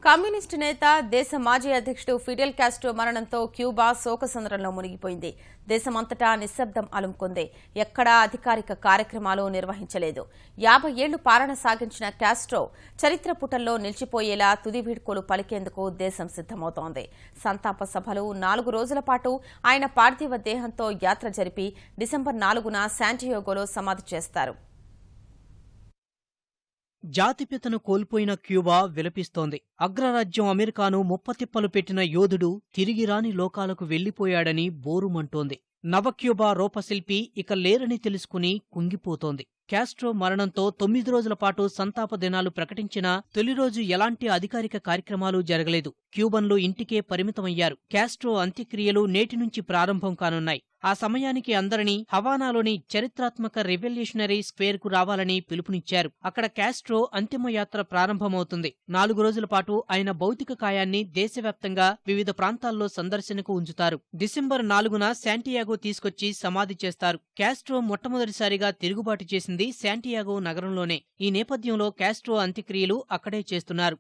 Communist నేత, దేశ మాజీ అధ్యక్షుడు ఫిడెల్ కాస్ట్రో మరణంతో క్యూబా శోకసంద్రంలో మునిగిపోయింది. దేశమంతటా నిశ్శబ్దం అలుముకుంది. ఎక్కడా అధికారిక కార్యక్రమాలు నిర్వహించలేదు. 50 ఏళ్లు పాలన సాగించిన కాస్ట్రో చరిత్ర పుటల్లో నిలిచిపోయేలా తుది వీడ్కోలు పలికేందుకు దేశం సిద్దమవుతోంది. సంతాప సభలు 4 రోజుల పాటు ఆయన పార్థివ దేహంతో యాత్ర జరిపి డిసెంబర్ 4న శాంటియాగోలో సమాధి చేస్తారు. జాతిపితను కోల్పోయిన క్యూబా విలపిస్తోంది. అగ్రరాజ్యం అమెరికాను ముప్పతిప్పలు పెట్టిన యోధుడు తిరిగిరాని లోకాలకు వెళ్లిపోయాడని బోరుమంటోంది. నవక్యూబా రూపశిల్పి ఇక లేరని తెలుసుకుని కుంగిపోతోంది. కాస్ట్రో మరణంతో 9 రోజుల పాటు సంతాప దినాలు ప్రకటించినా తొలి రోజు ఎలాంటి అధికారిక కార్యక్రమాలు జరగలేదు. క్యూబన్లు ఇంటికే పరిమితమయ్యారు. కాస్ట్రో అంత్యక్రియలు నేటి నుంచి ప్రారంభం కానున్నాయి. ఆ సమయానికి అందరినీ హవానాలోని చరిత్రాత్మక రెవల్యూషనరీ స్క్వేర్ కు రావాలని పిలుపునిచ్చారు. అక్కడ కాస్ట్రో అంతిమయాత్ర ప్రారంభమవుతుంది. 4 రోజుల పాటు ఆయన భౌతిక కాయాన్ని దేశవ్యాప్తంగా వివిధ ప్రాంతాల్లో సందర్శనకు ఉంచుతారు. డిసెంబర్ 4న శాంటియాగో తీసుకొచ్చి సమాధి చేస్తారు. కాస్ట్రో మొట్టమొదటిసారిగా తిరుగుబాటు చేసింది శాంటియాగో నగరంలోనే. ఈ నేపథ్యంలో కాస్ట్రో అంత్యక్రియలు అక్కడే చేస్తున్నారు.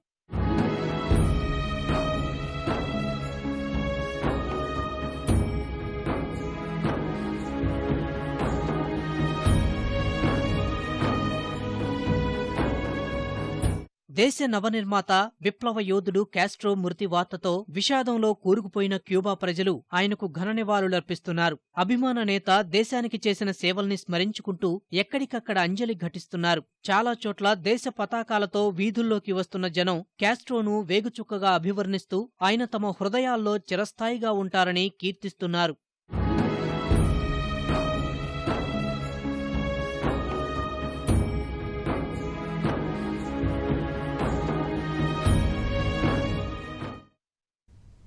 దేశ నవనిర్మాత, విప్లవ యోధుడు కాస్ట్రో మృతి వార్తతో విషాదంలో కూరుకుపోయిన క్యూబా ప్రజలు ఆయనకు ఘన నివాళులర్పిస్తున్నారు. అభిమాన నేత దేశానికి చేసిన సేవల్ని స్మరించుకుంటూ ఎక్కడికక్కడ అంజలి ఘటిస్తున్నారు. చాలా చోట్ల దేశ పతాకాలతో వీధుల్లోకి వస్తున్న జనం కాస్ట్రోను వేగుచుక్కగా అభివర్ణిస్తూ ఆయన తమ హృదయాల్లో చిరస్థాయిగా ఉంటారని కీర్తిస్తున్నారు.